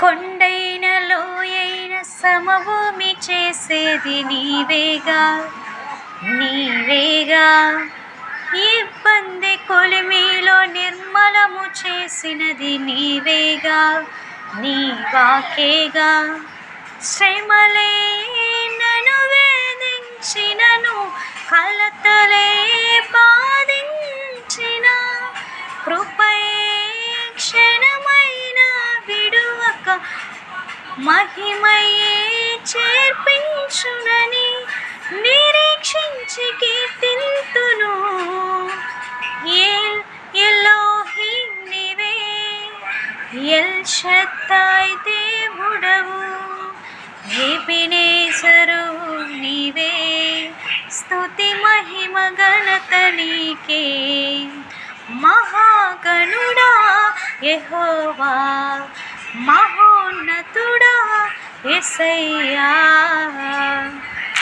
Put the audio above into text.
కొండైన లోయైన సమభూమి చేసేది నీవేగా నీవేగా. ఇబ్బంది కొలిమిలో నిర్మలము చేసినది నీవేగా నీ వాకేగా. శ్రమలే నన్ను వేధించినను, కలతలే బాధించిన, కృపయే క్షణమైన విడువక మహిమయే చేర్పించునని నిరీక్షించి కీర్తింతును. ఎలోహిం నీవే, ఎల్ షద్దాయ్ దేవుడవు, ఎబెనేజరు నీవే, స్తుతి మహిమ ఘనత నీకే. మహాగణుడా యెహోవా, మహోన్నతుడా యేసయ్యా.